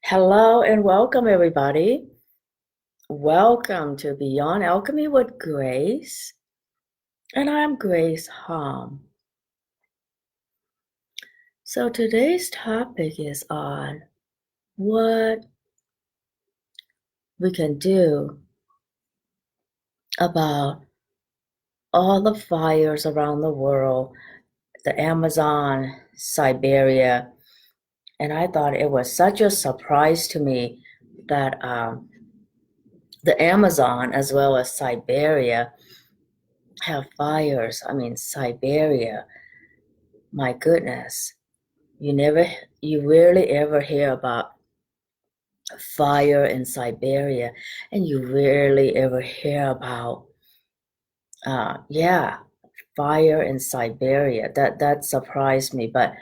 Hello and welcome, everybody. Welcome to Beyond Alchemy with Grace, and I'm Grace Hom. So today's topic is on what we can do about all the fires around the world, the Amazon, Siberia, and I thought it was such a surprise to me that the Amazon as well as Siberia have fires. I mean, Siberia, my goodness. You rarely ever hear about fire in Siberia, and you rarely ever hear about, yeah, fire in Siberia. That surprised me, but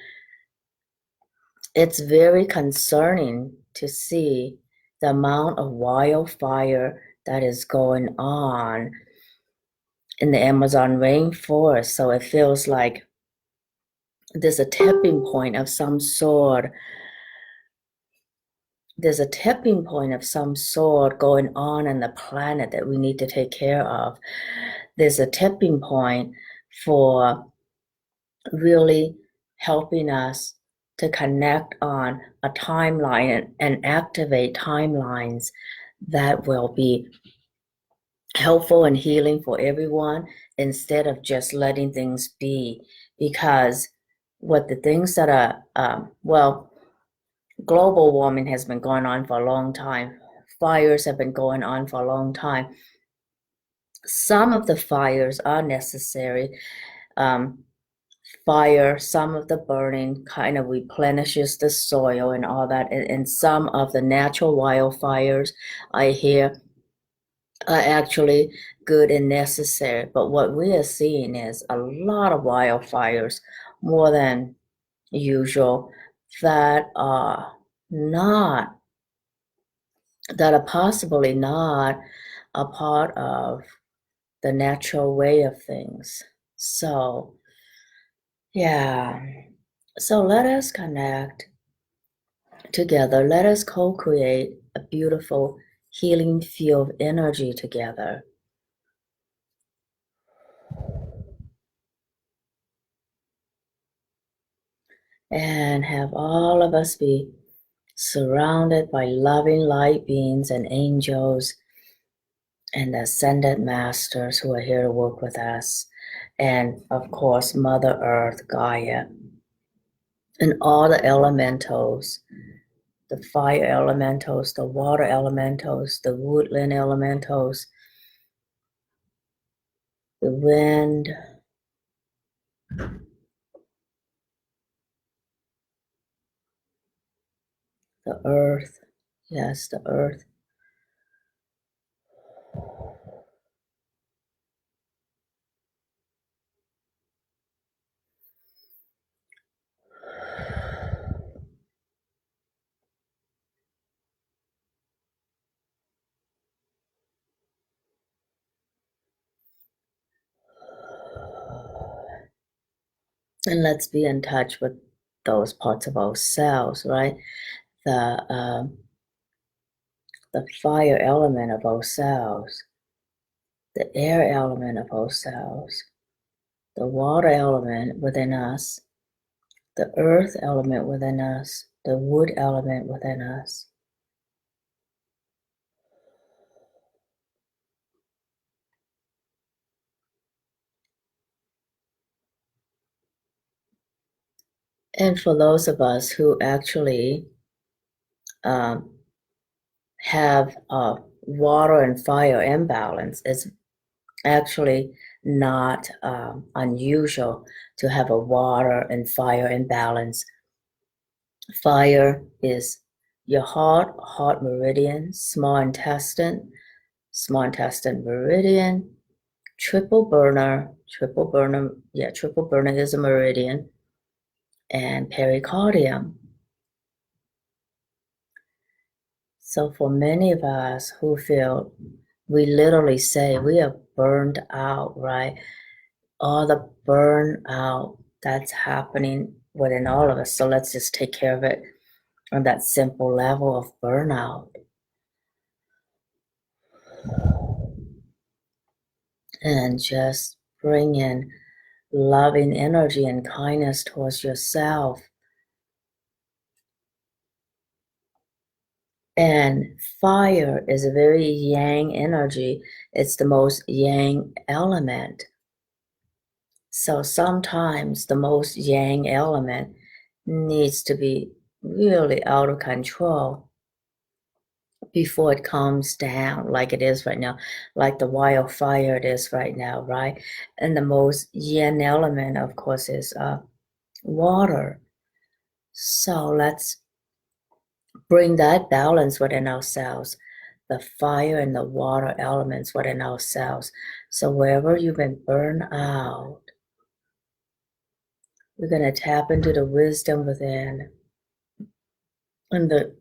it's very concerning to see the amount of wildfire that is going on in the Amazon rainforest. So it feels like there's a tipping point of some sort. There's a tipping point of some sort going on in the planet that we need to take care of. There's a tipping point for really helping us to connect on a timeline and activate timelines that will be helpful and healing for everyone instead of just letting things be. Because what the things that are, global warming has been going on for a long time. Fires have been going on for a long time. Some of the fires are necessary. Um, some of the burning kind of replenishes the soil and all that. And some of the natural wildfires I hear are actually good and necessary. But what we are seeing is a lot of wildfires, more than usual, that are not that are possibly not a part of the natural way of things. So, yeah. So let us connect together. Let us co-create a beautiful healing field of energy together. And have all of us be surrounded by loving light beings and angels and ascended masters who are here to work with us. And of course, Mother Earth, Gaia, and all the elementals, the fire elementals, the water elementals, the woodland elementals, the wind, the earth, yes, the earth. And let's be in touch with those parts of ourselves, right? The the fire element of ourselves, the air element of ourselves, the water element within us, the earth element within us, the wood element within us. And for those of us who actually um, have a water and fire imbalance, it's actually not unusual to have a water and fire imbalance. Fire is your heart meridian, small intestine meridian, triple burner is a meridian, and pericardium. So for many of us who feel, we literally say we are burned out, right? All the burnout that's happening within all of us. So let's just take care of it on that simple level of burnout. And just bring in loving energy and kindness towards yourself. And fire is a very yang energy. It's the most yang element. So sometimes the most yang element needs to be really out of control before it calms down like it is right now, like the wildfire it is right now, right? And the most yin element, of course, is water. So let's bring that balance within ourselves, the fire and the water elements within ourselves. So wherever you've been burned out, we're going to tap into the wisdom within and the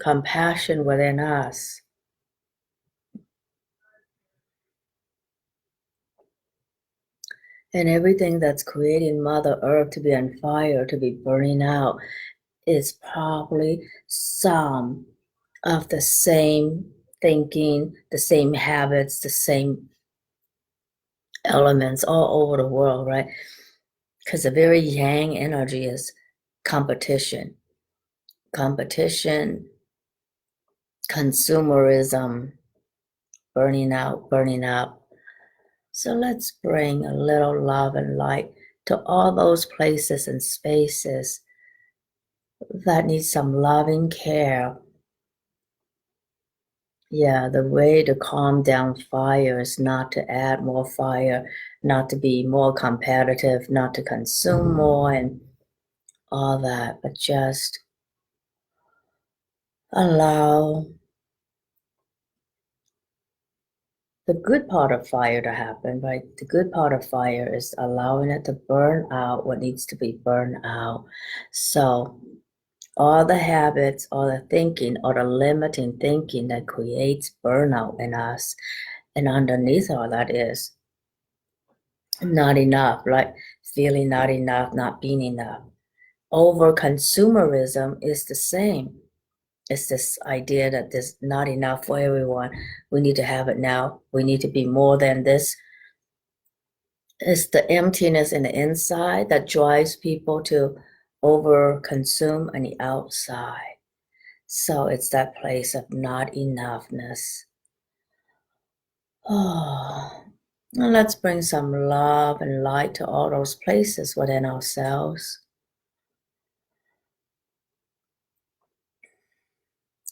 compassion within us. And everything that's creating Mother Earth to be on fire, to be burning out, is probably some of the same thinking, the same habits, the same elements all over the world, right? Because the very yang energy is competition, consumerism, burning out, burning up. So let's bring a little love and light to all those places and spaces that need some loving care. Yeah, the way to calm down fire is not to add more fire, not to be more competitive, not to consume more and all that, but just allow the good part of fire to happen, right? The good part of fire is allowing it to burn out what needs to be burned out. So all the habits, all the thinking, all the limiting thinking that creates burnout in us, and underneath all that is not enough, like feeling not enough, not being enough. Over consumerism is the same. It's this idea that there's not enough for everyone. We need to have it now. We need to be more than this. It's the emptiness in the inside that drives people to over consume on the outside. So it's that place of not enoughness. Oh, and let's bring some love and light to all those places within ourselves.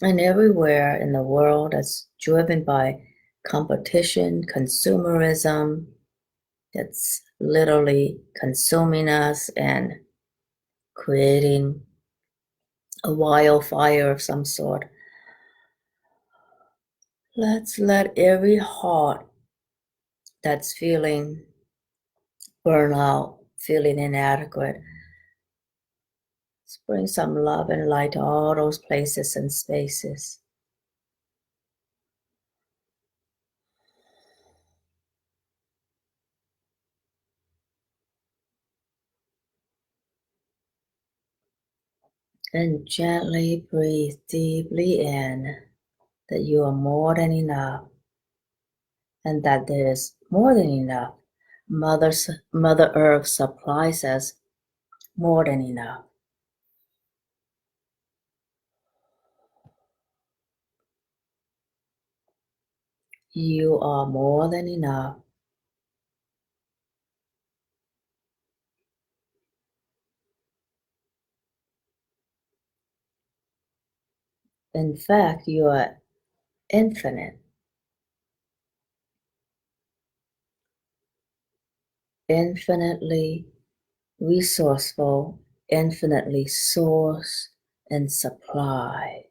And everywhere in the world that's driven by competition, consumerism, that's literally consuming us and creating a wildfire of some sort. Let's let every heart that's feeling burnout, feeling inadequate, let's bring some love and light to all those places and spaces. And gently breathe deeply in that you are more than enough and that there is more than enough. Mother Earth supplies us more than enough. You are more than enough. In fact, you are infinite, infinitely resourceful, infinitely source and supply.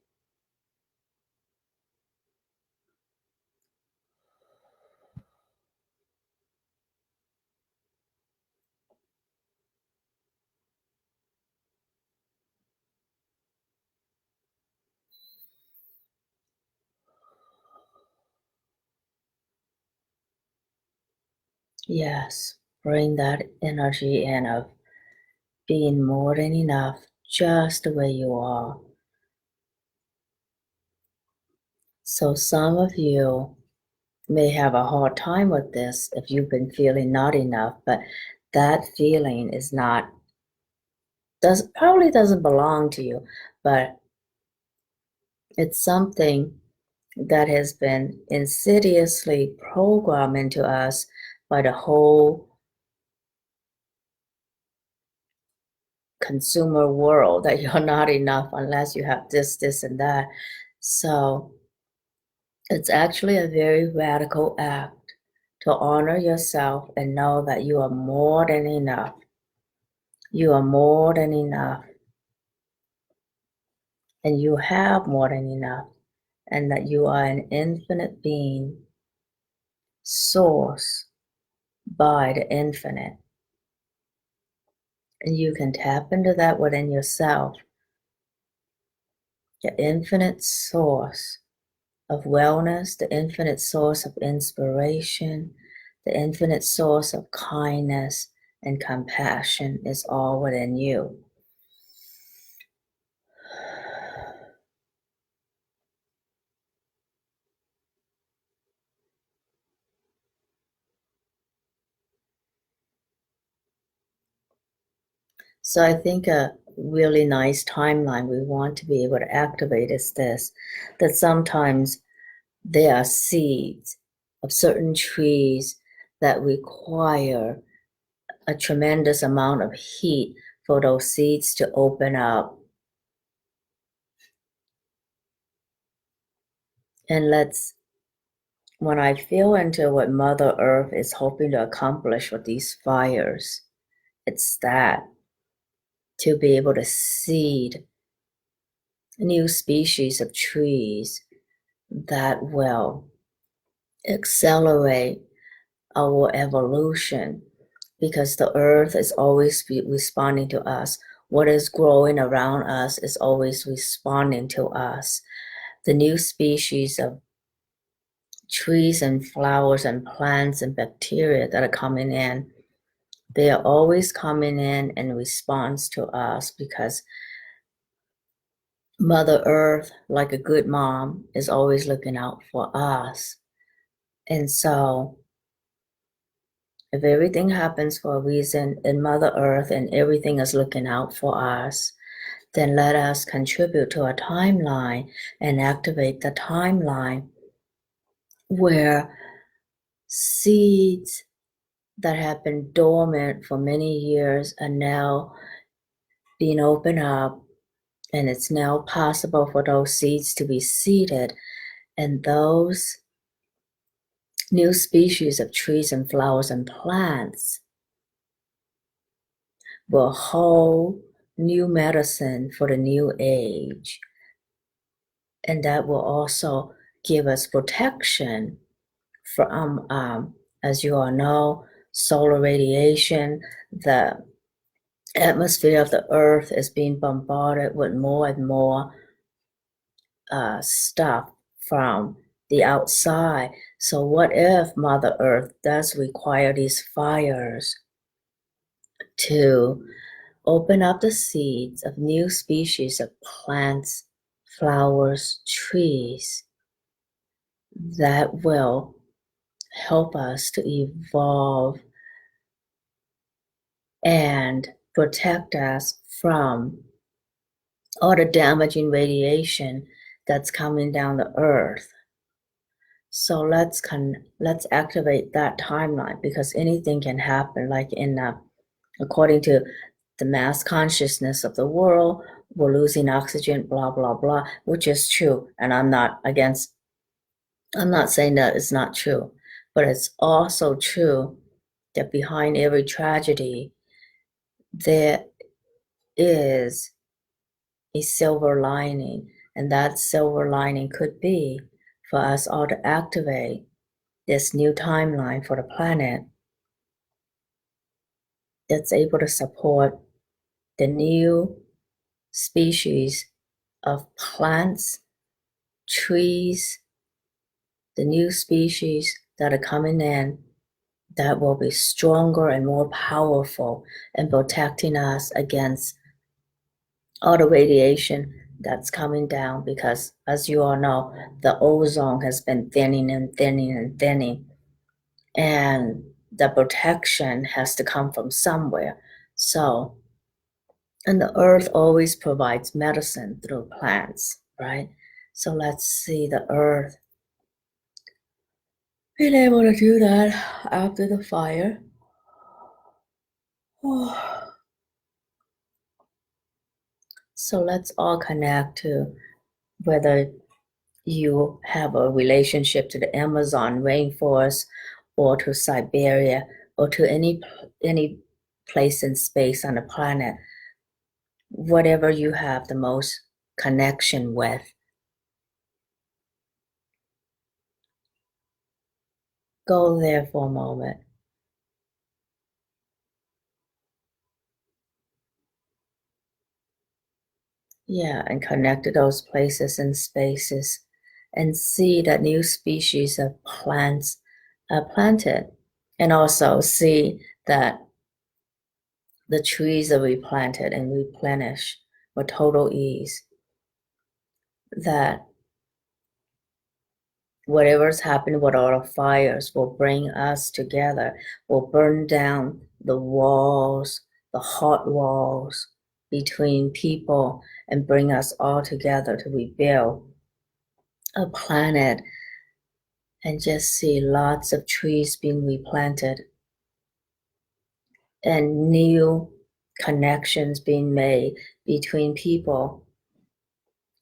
Yes, bring that energy in of being more than enough just the way you are. So some of you may have a hard time with this if you've been feeling not enough, but that feeling is not, probably doesn't belong to you, but it's something that has been insidiously programmed into us by the whole consumer world, that you're not enough unless you have this, this, and that. So it's actually a very radical act to honor yourself and know that you are more than enough. You are more than enough. And you have more than enough. And that you are an infinite being, source by the infinite. And you can tap into that within yourself, the infinite source of wellness, the infinite source of inspiration, the infinite source of kindness and compassion is all within you. So I think a really nice timeline we want to be able to activate is this, that sometimes there are seeds of certain trees that require a tremendous amount of heat for those seeds to open up. And when I feel into what Mother Earth is hoping to accomplish with these fires, it's that to be able to seed new species of trees that will accelerate our evolution, because the earth is always responding to us. What is growing around us is always responding to us. The new species of trees and flowers and plants and bacteria that are coming in, they are always coming in response to us, because Mother Earth, like a good mom, is always looking out for us. And so if everything happens for a reason in Mother Earth and everything is looking out for us, then let us contribute to a timeline and activate the timeline where seeds that have been dormant for many years are now being opened up, and it's now possible for those seeds to be seeded, and those new species of trees and flowers and plants will hold new medicine for the new age. And that will also give us protection from, as you all know, solar radiation. The atmosphere of the earth is being bombarded with more and more stuff from the outside. So what if Mother Earth does require these fires to open up the seeds of new species of plants, flowers, trees that will help us to evolve and protect us from all the damaging radiation that's coming down the earth. So let's activate that timeline, because anything can happen. Like according to the mass consciousness of the world, we're losing oxygen, blah blah blah, which is true. And I'm not saying that it's not true, but it's also true that behind every tragedy there is a silver lining, and that silver lining could be for us all to activate this new timeline for the planet that's able to support the new species of plants, trees, the new species that are coming in that will be stronger and more powerful in protecting us against all the radiation that's coming down because, as you all know, the ozone has been thinning and thinning and thinning, and the protection has to come from somewhere. So, and the earth always provides medicine through plants, right? So let's see the earth being able to do that after the fire. So let's all connect to whether you have a relationship to the Amazon rainforest or to Siberia or to any place in space on the planet, whatever you have the most connection with. Go there for a moment. Yeah, and connect to those places and spaces and see that new species of plants are planted. And also see that the trees are replanted and replenished with total ease. That whatever's happened with all the fires will bring us together, will burn down the walls, the hot walls between people, and bring us all together to rebuild a planet and just see lots of trees being replanted and new connections being made between people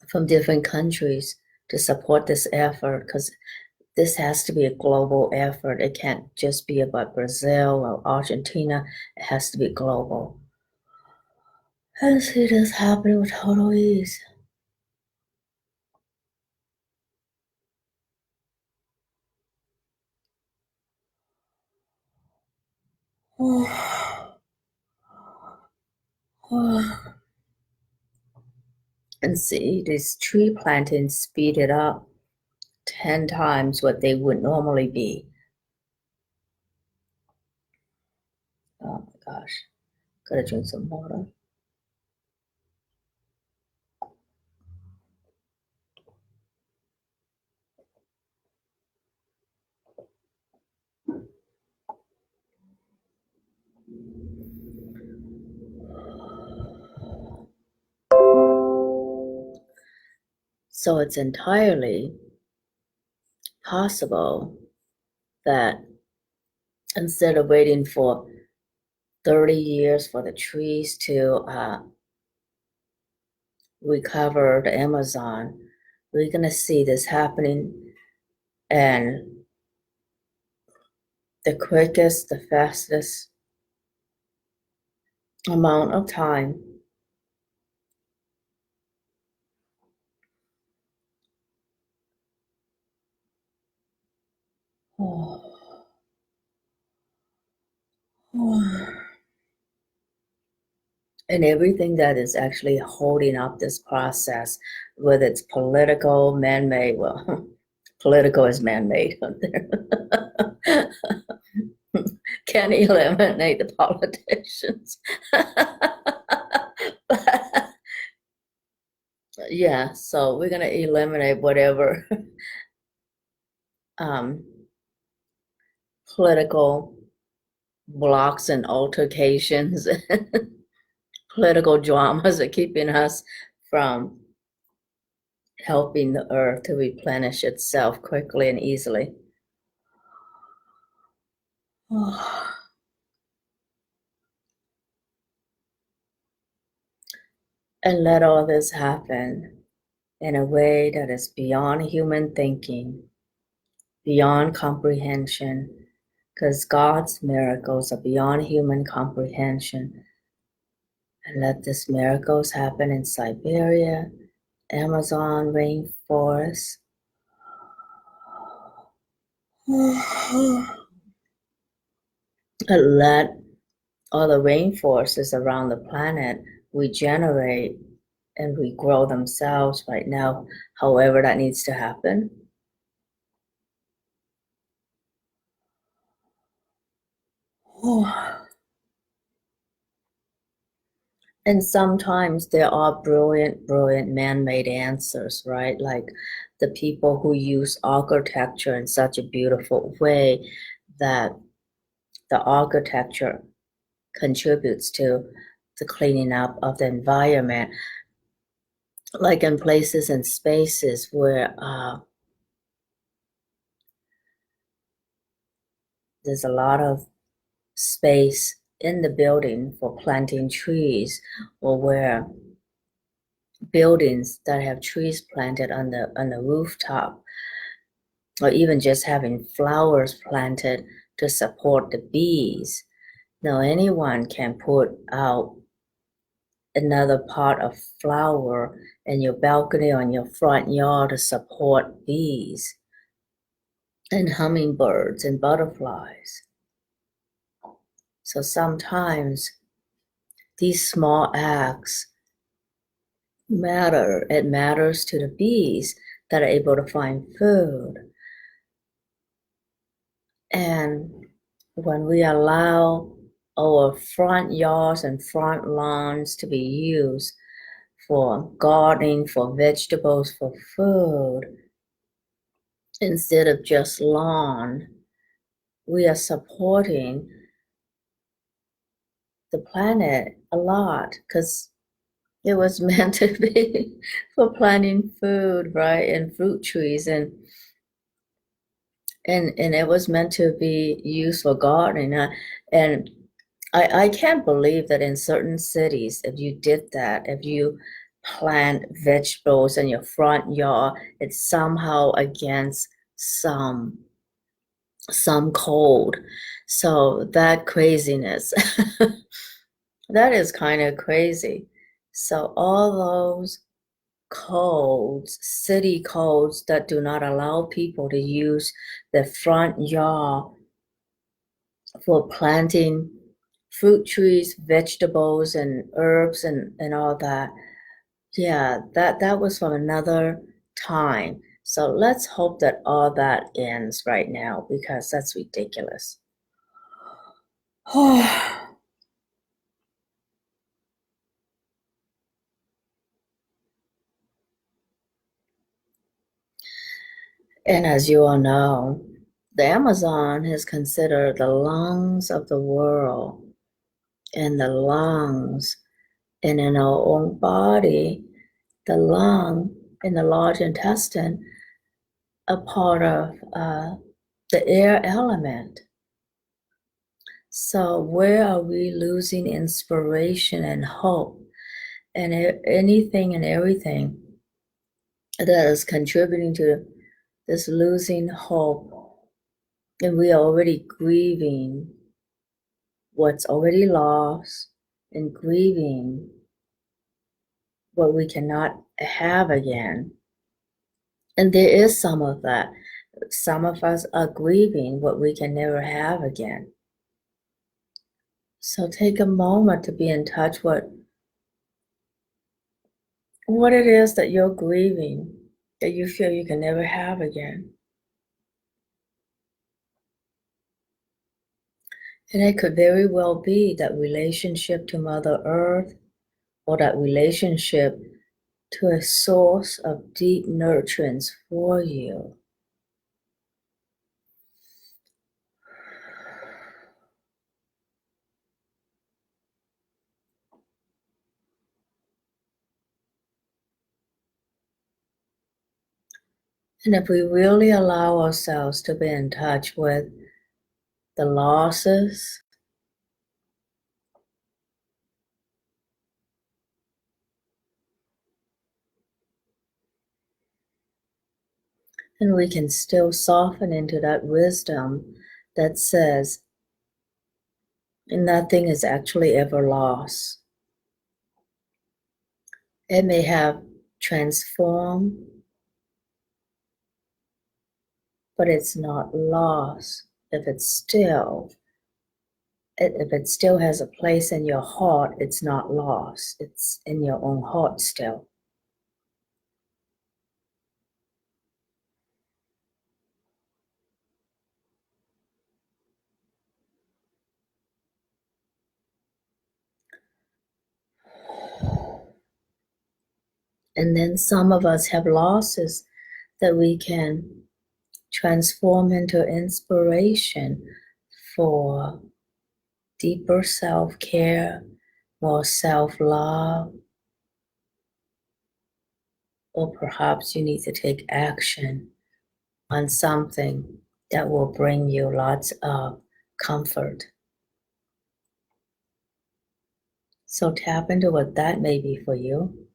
from different countries to support this effort, because this has to be a global effort. It can't just be about Brazil or Argentina. It has to be global. And see this happening with total ease. And see this tree planting speeded up 10 times what they would normally be. Oh my gosh, gotta drink some water. So it's entirely possible that instead of waiting for 30 years for the trees to recover the Amazon, we're going to see this happening and the quickest, the fastest amount of time. And everything that is actually holding up this process, whether it's political, man-made, well, political is man-made. Can't eliminate the politicians. Yeah, so we're gonna eliminate whatever um, political blocks and altercations, political dramas are keeping us from helping the earth to replenish itself quickly and easily. And let all this happen in a way that is beyond human thinking, beyond comprehension, because God's miracles are beyond human comprehension. And let these miracles happen in Siberia, Amazon rainforest. And let all the rainforests around the planet regenerate and regrow themselves right now, however that needs to happen. And sometimes there are brilliant, brilliant man-made answers, right? Like the people who use architecture in such a beautiful way that the architecture contributes to the cleaning up of the environment, like in places and spaces where there's a lot of space in the building for planting trees, or where buildings that have trees planted on the rooftop, or even just having flowers planted to support the bees. Now anyone can put out another pot of flower in your balcony on your front yard to support bees and hummingbirds and butterflies. So sometimes these small acts matter. It matters to the bees that are able to find food. And when we allow our front yards and front lawns to be used for gardening, for vegetables, for food, instead of just lawn, we are supporting the planet a lot, because it was meant to be for planting food, right? And fruit trees, and it was meant to be used for gardening. And I can't believe that in certain cities, if you did that, if you plant vegetables in your front yard, it's somehow against some code. So that craziness, that is kind of crazy. So all those codes, city codes that do not allow people to use the front yard for planting fruit trees, vegetables, and herbs, and all that. Yeah, that was from another time. So let's hope that all that ends right now, because that's ridiculous. And as you all know, the Amazon is considered the lungs of the world, and the lungs, and in our own body, the lung in the large intestine, a part of the air element. So where are we losing inspiration and hope and anything and everything that is contributing to this losing hope? And we are already grieving what's already lost, and grieving what we cannot have again. And there is some of that. Some of us are grieving what we can never have again. So take a moment to be in touch with what it is that you're grieving, that you feel you can never have again. And it could very well be that relationship to Mother Earth, or that relationship to a source of deep nurturance for you. And if we really allow ourselves to be in touch with the losses, and we can still soften into that wisdom that says nothing is actually ever lost. It may have transformed, but it's not lost if it still has a place in your heart. It's not lost. It's in your own heart still. And then some of us have losses that we can transform into inspiration for deeper self-care, more self-love, or perhaps you need to take action on something that will bring you lots of comfort. So tap into what that may be for you.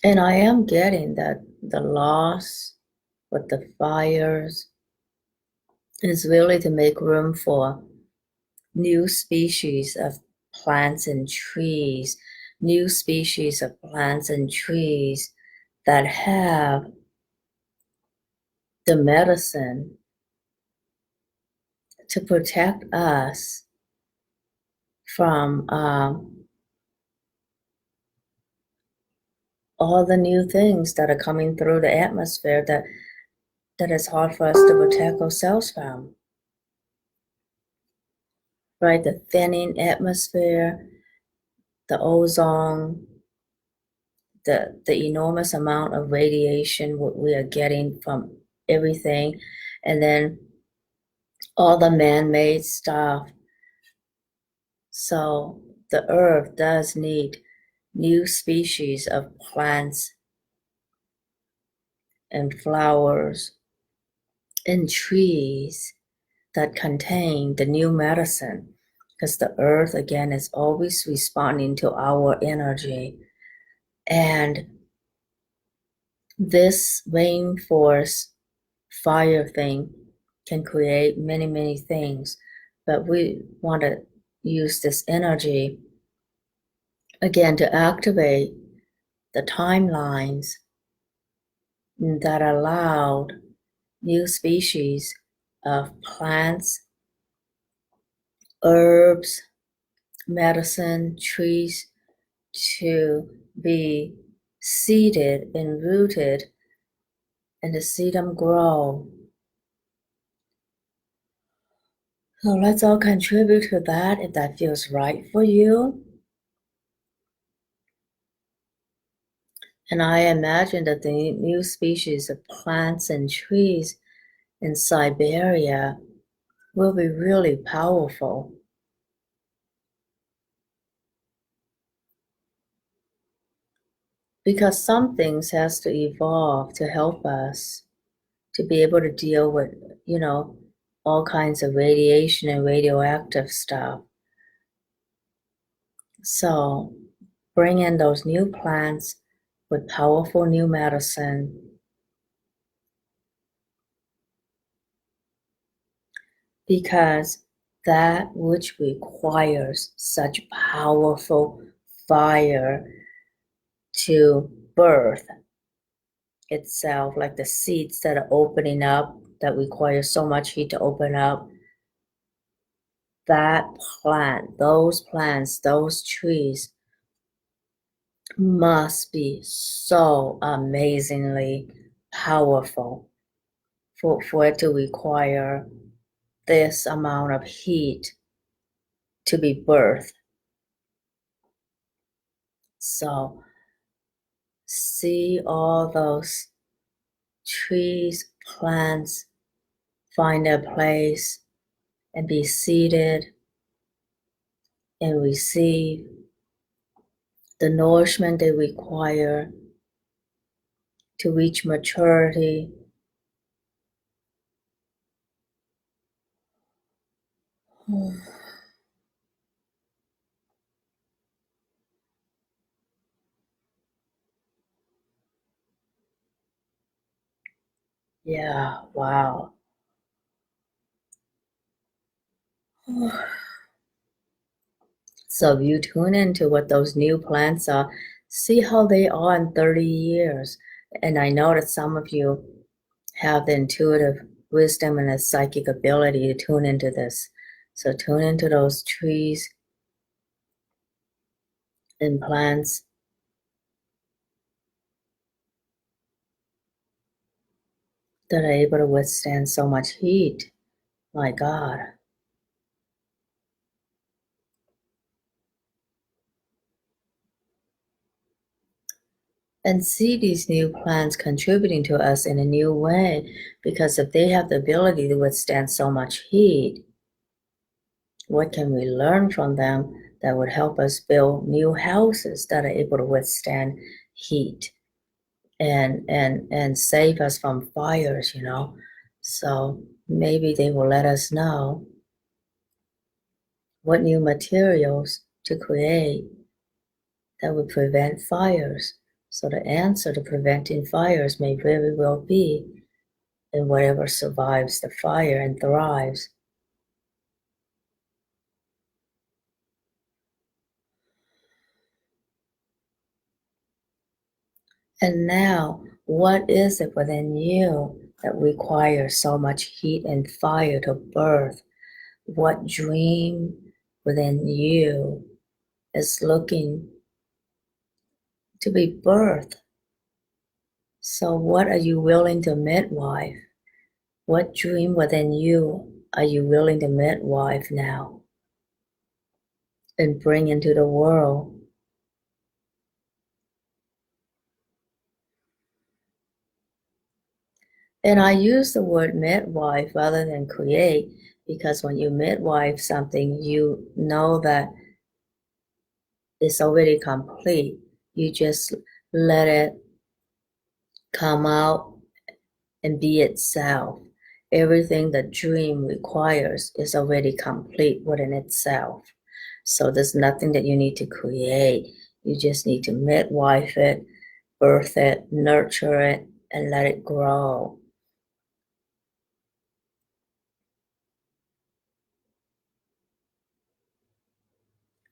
And I am getting that the loss with the fires is really to make room for new species of plants and trees, new species of plants and trees that have the medicine to protect us from all the new things that are coming through the atmosphere that is hard for us to protect ourselves from. Right? The thinning atmosphere, the ozone, the enormous amount of radiation we are getting from everything, and then all the man-made stuff. So the earth does need new species of plants and flowers and trees that contain the new medicine, because the earth again is always responding to our energy. And this rainforest fire thing can create many things, but we want to use this energy again to activate the timelines that allowed new species of plants, herbs, medicine, trees to be seeded and rooted and to see them grow. So let's all contribute to that if that feels right for you. And I imagine that the new species of plants and trees in Siberia will be really powerful. Because some things has to evolve to help us to be able to deal with, all kinds of radiation and radioactive stuff. So bring in those new plants with powerful new medicine, because that which requires such powerful fire to birth itself, like the seeds that are opening up, that require so much heat to open up, that plant, those plants, those trees must be so amazingly powerful for it to require this amount of heat to be birthed. So see all those trees, plants find their place and be seated and receive the nourishment they require to reach maturity. Yeah, wow. So if you tune into what those new plants are, see how they are in 30 years. And I know that some of you have the intuitive wisdom and the psychic ability to tune into this. So tune into those trees and plants that are able to withstand so much heat. My God. And see these new plants contributing to us in a new way, because if they have the ability to withstand so much heat, what can we learn from them that would help us build new houses that are able to withstand heat and save us from fires, you know? So maybe they will let us know what new materials to create that would prevent fires. So the answer to preventing fires may very well be in whatever survives the fire and thrives. And now, what is it within you that requires so much heat and fire to birth? What dream within you is looking to be birthed? So, what are you willing to midwife? What dream within you are you willing to midwife now and bring into the world? And I use the word midwife rather than create, because when you midwife something, you know that it's already complete. You just let it come out and be itself. Everything the dream requires is already complete within itself. So there's nothing that you need to create. You just need to midwife it, birth it, nurture it, and let it grow.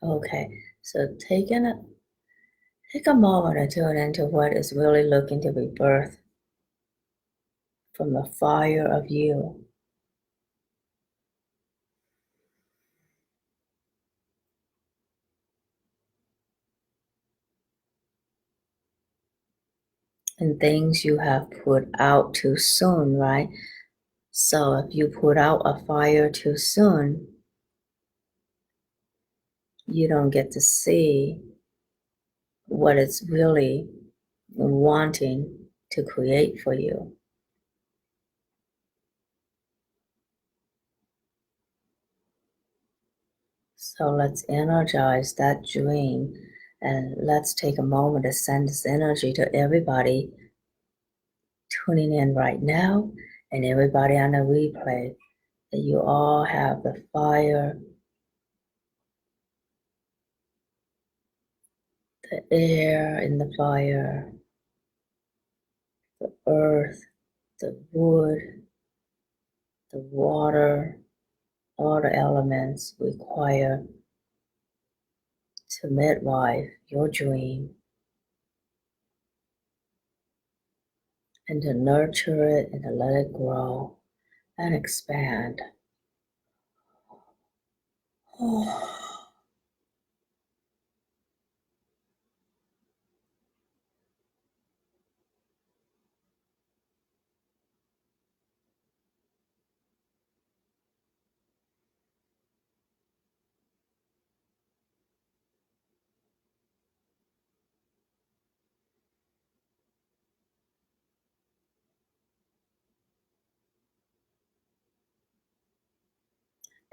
Okay, so take a moment to tune into what is really looking to be birthed from the fire of you. And things you have put out too soon, right? So if you put out a fire too soon, you don't get to see what it's really wanting to create for you. So let's energize that dream, and let's take a moment to send this energy to everybody tuning in right now and everybody on the replay, that you all have the fire, the air in the fire, the earth, the wood, the water, all the elements require to midwife your dream and to nurture it and to let it grow and expand. Oh,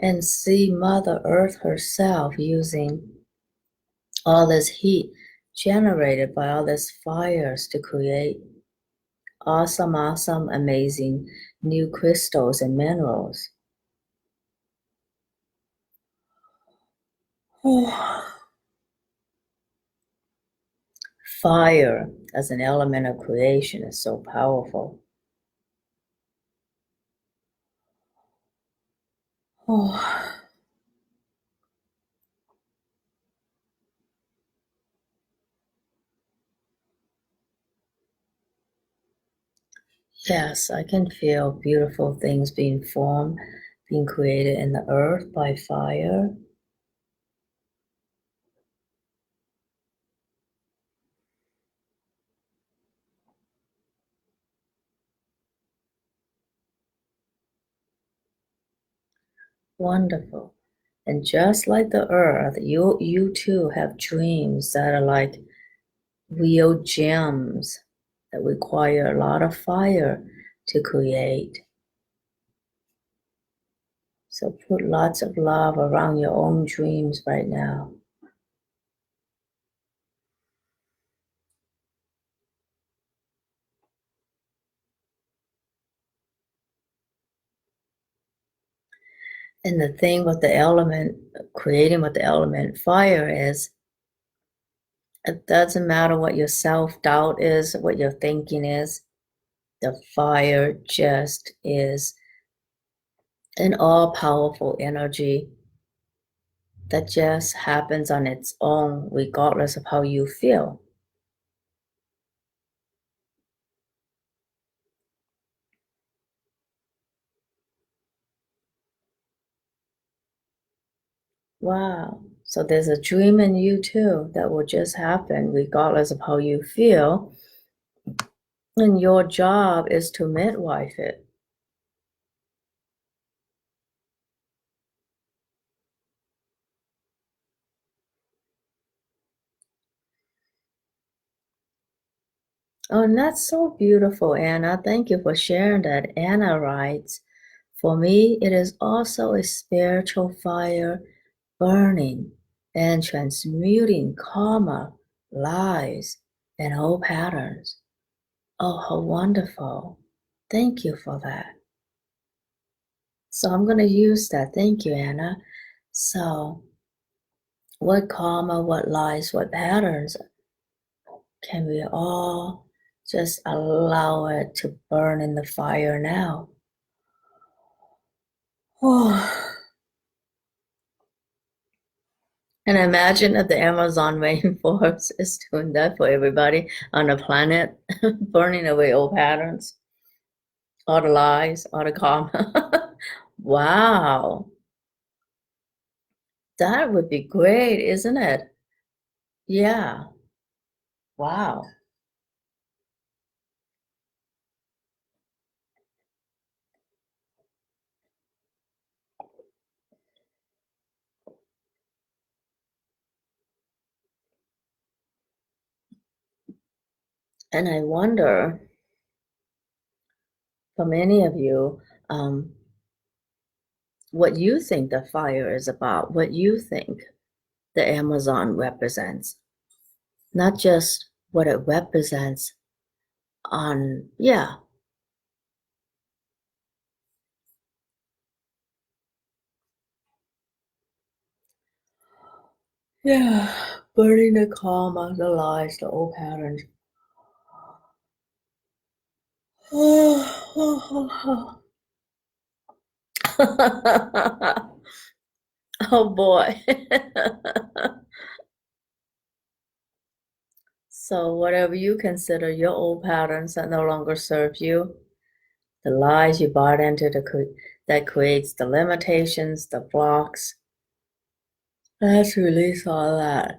and see Mother Earth herself using all this heat generated by all these fires to create awesome, amazing new crystals and minerals. Oh. Fire as an element of creation is so powerful. Oh. Yes, I can feel beautiful things being formed, being created in the earth by fire. Wonderful. And just like the earth, you too have dreams that are like real gems that require a lot of fire to create. So put lots of love around your own dreams right now. And the thing with the element, creating with the element fire is, it doesn't matter what your self-doubt is, what your thinking is, the fire just is an all-powerful energy that just happens on its own, regardless of how you feel. Wow. So there's a dream in you too that will just happen regardless of how you feel. And your job is to midwife it. Oh, and that's so beautiful, Anna. Thank you for sharing that. Anna writes, for me, it is also a spiritual fire burning and transmuting karma, lies, and old patterns. Oh, how wonderful. Thank you for that. So I'm going to use that. Thank you, Anna. So, what karma, what lies, what patterns can we all just allow it to burn in the fire now? Oh. And imagine if the Amazon rainforest is doing that for everybody on the planet, burning away old patterns, all the lies, all the karma. Wow, that would be great, isn't it? Yeah, wow. And I wonder, for many of you, what you think the fire is about, what you think the Amazon represents, not just what it represents on, yeah, yeah, burning the karma, the lies, the old patterns. Oh boy. So whatever you consider your old patterns that no longer serve you, the lies you bought into that creates the limitations, the blocks, let's release all that.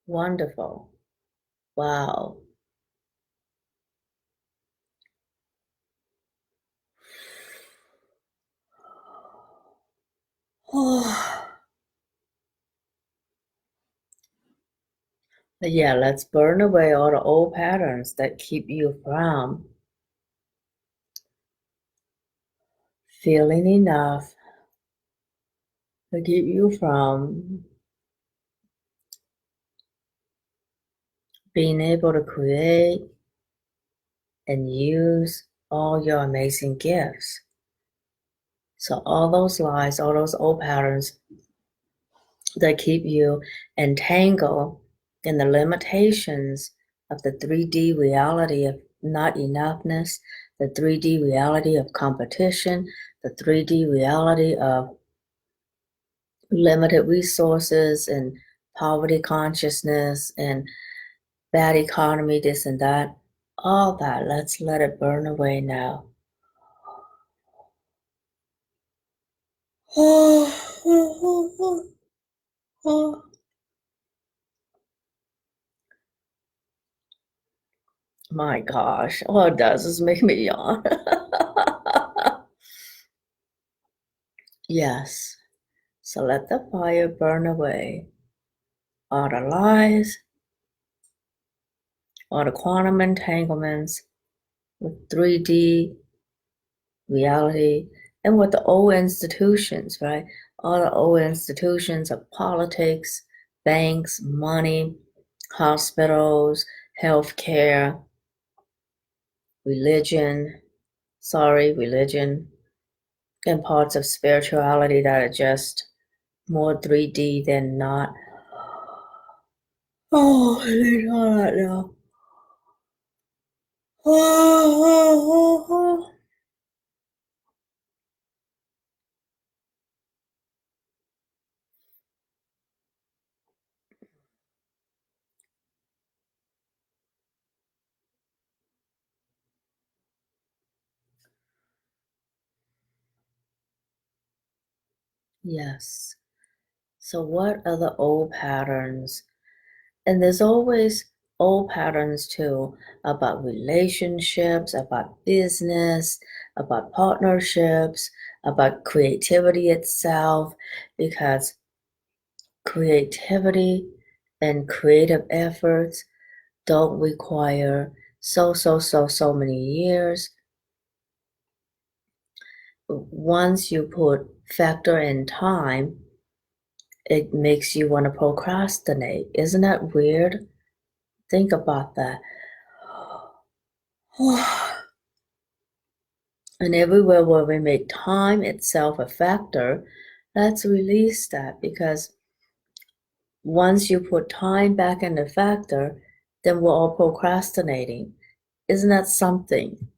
Wonderful. Wow. Yeah, let's burn away all the old patterns that keep you from feeling enough, to keep you from being able to create and use all your amazing gifts. So all those lies, all those old patterns that keep you entangled in the limitations of the 3D reality of not enoughness, the 3D reality of competition, the 3D reality of limited resources and poverty consciousness and bad economy, this and that. All that, let's let it burn away now. My gosh, all it does is make me yawn. Yes, so let the fire burn away. All the lies, all the quantum entanglements with 3D reality and with the old institutions, right? All the old institutions of politics, banks, money, hospitals, healthcare, religion, religion, and parts of spirituality that are just more 3D than not. Oh, I need all that now. Yes. So, what are the old patterns? And there's always old patterns too about relationships, about business, about partnerships, about creativity itself, because creativity and creative efforts don't require so many years. Once you put factor in time, it makes you want to procrastinate. Isn't that weird? Think about that. And everywhere where we make time itself a factor, let's release that, because once you put time back in the factor, then we're all procrastinating. Isn't that something?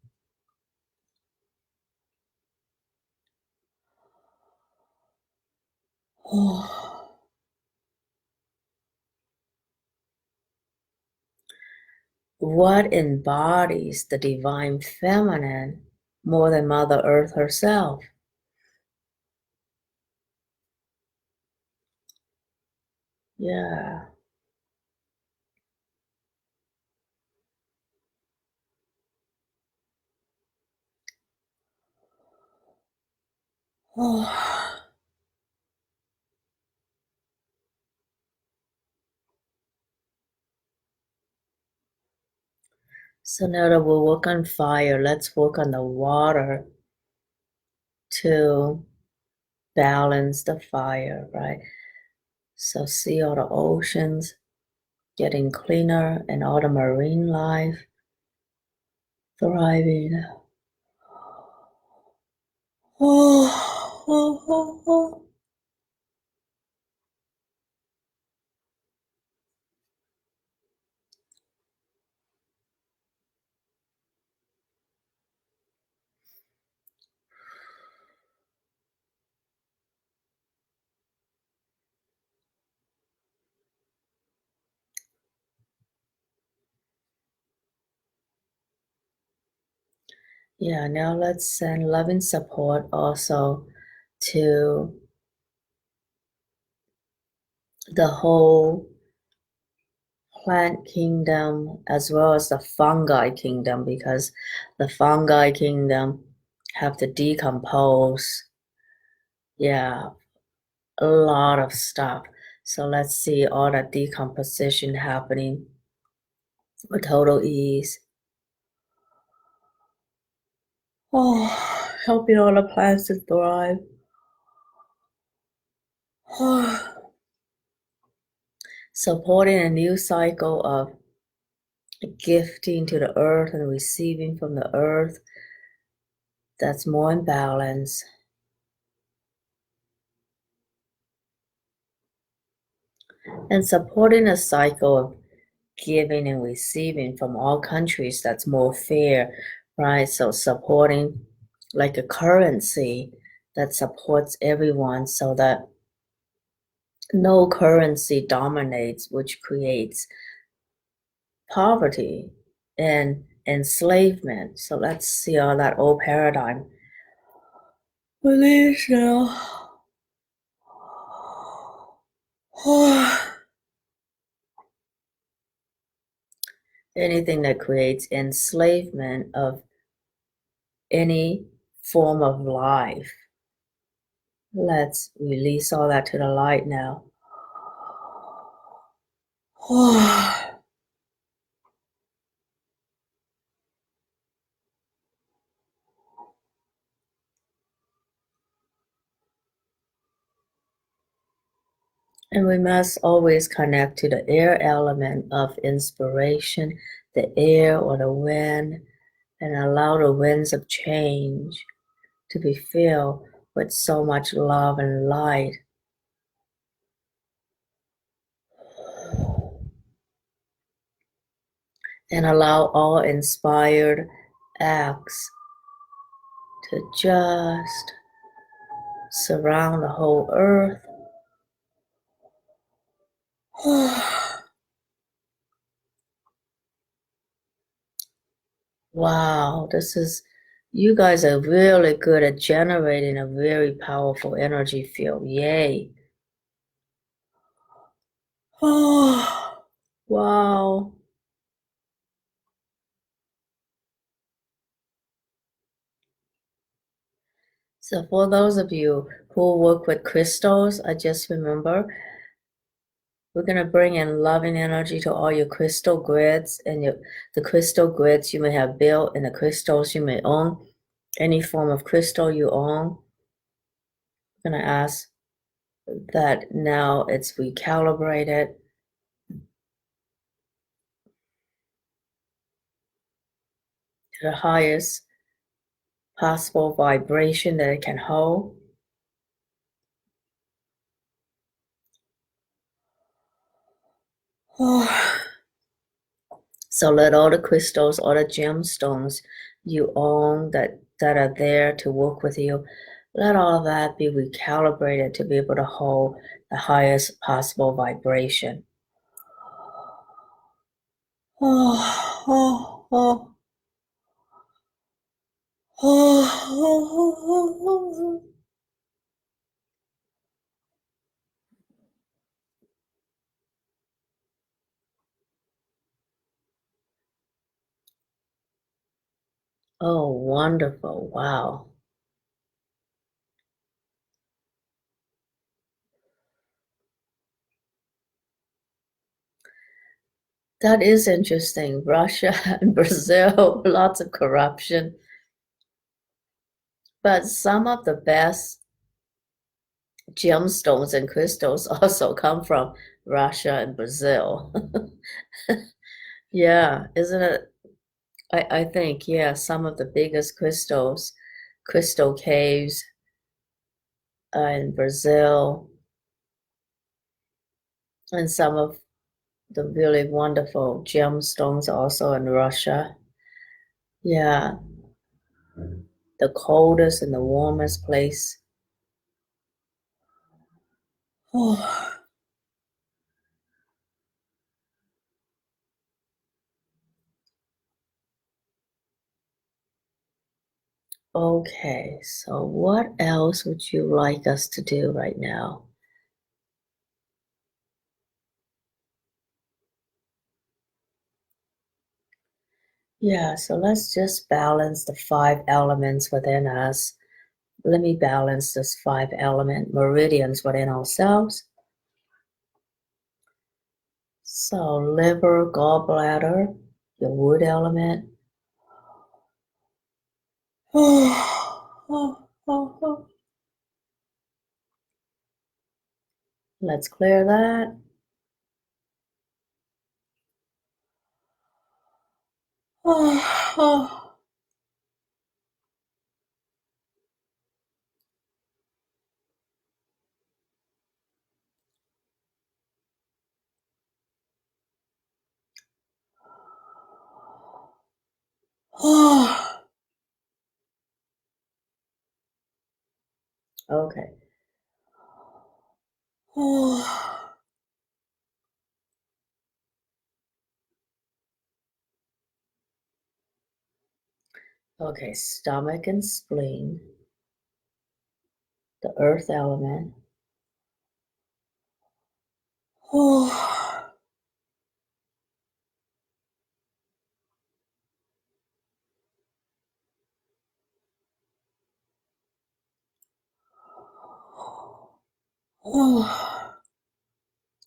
What embodies the divine feminine more than Mother Earth herself? Yeah. So now that we'll work on fire, let's work on the water to balance the fire, right? So see all the oceans getting cleaner and all the marine life thriving. Yeah, now let's send loving support also to the whole plant kingdom as well as the fungi kingdom, because the fungi kingdom have to decompose. Yeah, a lot of stuff. So let's see all that decomposition happening with total ease. Oh, helping all the plants to thrive. Supporting a new cycle of gifting to the earth and receiving from the earth that's more in balance. And supporting a cycle of giving and receiving from all countries that's more fair, right? So supporting like a currency that supports everyone so that no currency dominates, which creates poverty and enslavement. So let's see how that old paradigm believes now. Anything that creates enslavement of any form of life. Let's release all that to the light now. And we must always connect to the air element of inspiration, the air or the wind, and allow the winds of change to be filled with so much love and light. And allow all inspired acts to just surround the whole earth. Wow, you guys are really good at generating a very powerful energy field. Yay. Oh, wow. So for those of you who work with crystals, I just remember we're going to bring in loving energy to all your crystal grids and the crystal grids you may have built and the crystals you may own. Any form of crystal you own. I'm going to ask that now it's recalibrated to the highest possible vibration that it can hold. So let all the crystals, all the gemstones you own that are there to work with you, let all of that be recalibrated to be able to hold the highest possible vibration. Oh, wonderful. Wow. That is interesting. Russia and Brazil, lots of corruption. But some of the best gemstones and crystals also come from Russia and Brazil. Yeah, isn't it? I think, yeah, some of the biggest crystal caves in Brazil, and some of the really wonderful gemstones also in Russia. Yeah, the coldest and the warmest place. Oh, okay, so what else would you like us to do right now? Yeah, so let's just balance the five elements within us. Let me balance this five element meridians within ourselves. So liver, gallbladder, your wood element. Let's clear that. Okay. Okay, stomach and spleen, the earth element.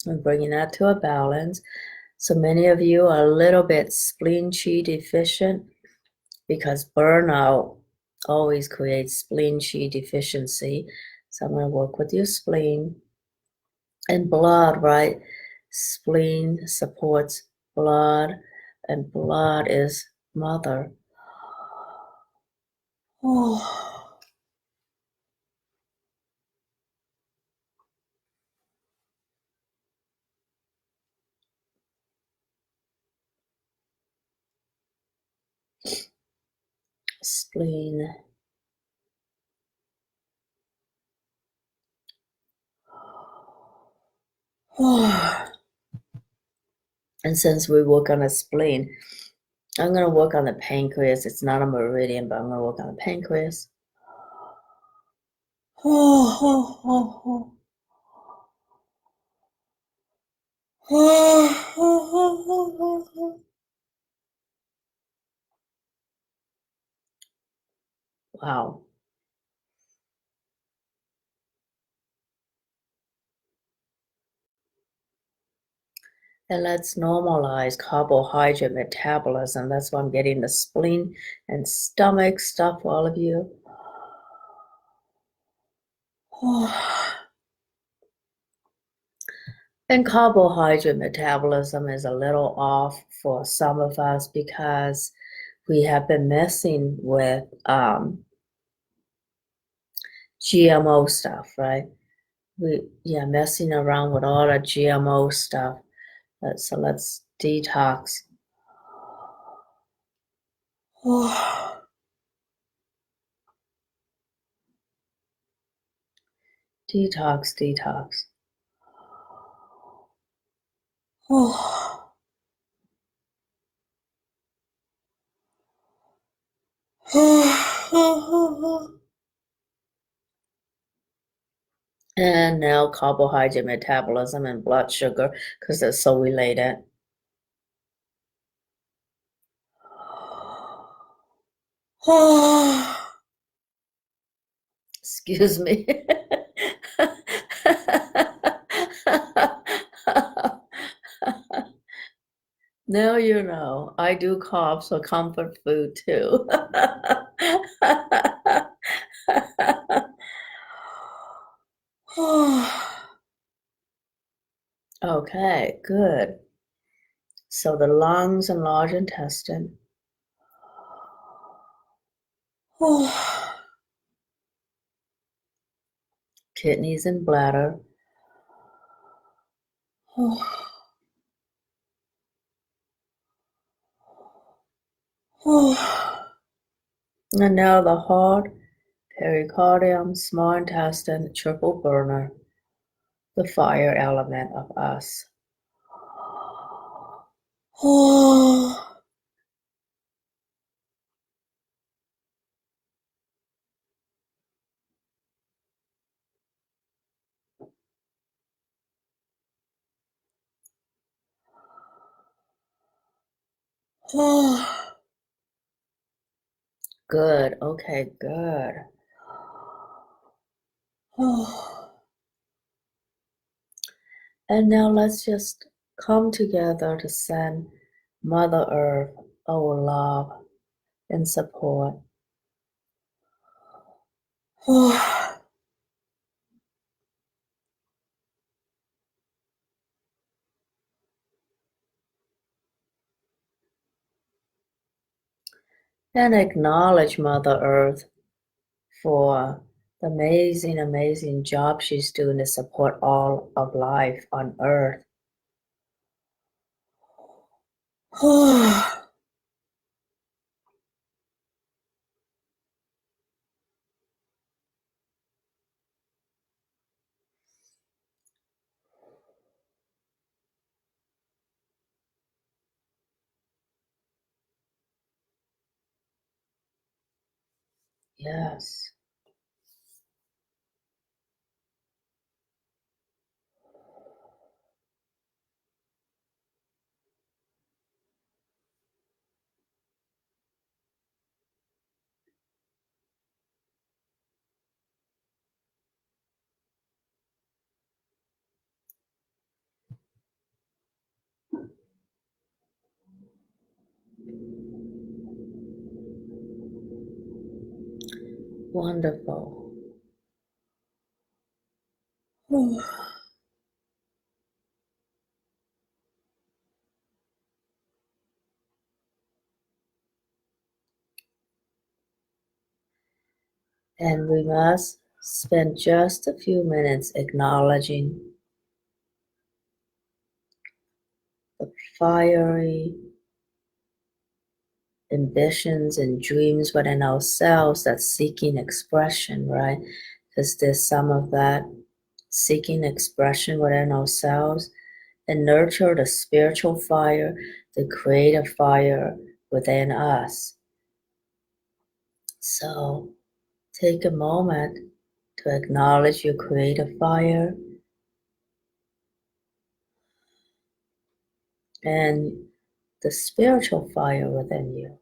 And bringing that to a balance. So many of you are a little bit spleen chi deficient because burnout always creates spleen chi deficiency. So I'm going to work with your spleen and blood, right? Spleen supports blood, and blood is mother. Spleen. And since we work on the spleen, I'm going to work on the pancreas. It's not a meridian, but I'm going to work on the pancreas. Wow. And let's normalize carbohydrate metabolism. That's why I'm getting the spleen and stomach stuff for all of you. And carbohydrate metabolism is a little off for some of us because we have been messing with GMO stuff, right? Messing around with all the GMO stuff. So let's detox. Detox. And now carbohydrate metabolism and blood sugar because they're so related. Excuse me. Now you know I do carbs for comfort food too. Okay, good. So the lungs and large intestine. Kidneys and bladder. And now the heart, pericardium, small intestine, triple burner, the fire element of us. Good. Okay, good. And now let's just come together to send Mother Earth our love and support. And acknowledge Mother Earth for the amazing, amazing job she's doing to support all of life on Earth. Yes. Wonderful. And we must spend just a few minutes acknowledging the fiery ambitions and dreams within ourselves that's seeking expression, right? Because there's some of that seeking expression within ourselves, and nurture the spiritual fire, the creative fire within us. So take a moment to acknowledge your creative fire and the spiritual fire within you.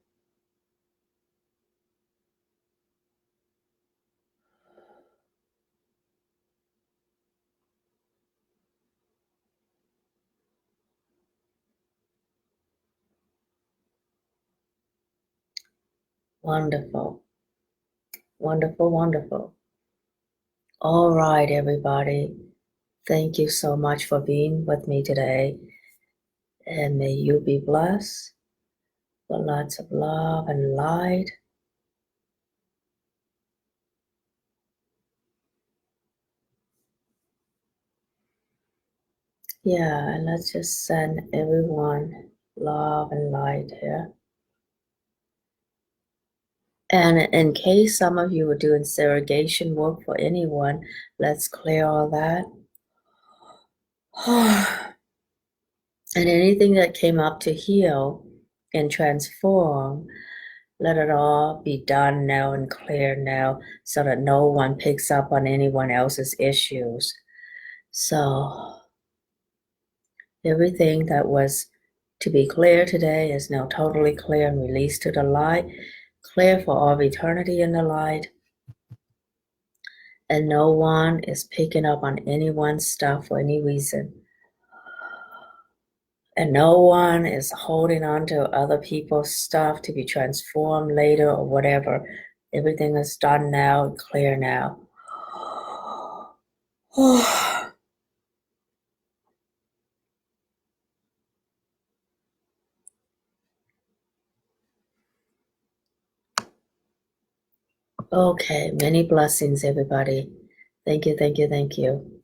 Wonderful, wonderful, wonderful. All right, everybody. Thank you so much for being with me today. And may you be blessed with lots of love and light. Yeah, and let's just send everyone love and light here. And in case some of you were doing surrogation work for anyone, let's clear all that. And anything that came up to heal and transform, let it all be done now and clear now so that no one picks up on anyone else's issues. So everything that was to be clear today is now totally clear and released to the light, clear for all eternity in the light. And no one is picking up on anyone's stuff for any reason. And no one is holding on to other people's stuff to be transformed later or whatever. Everything is done now, clear now. Okay, many blessings, everybody. Thank you, thank you, thank you.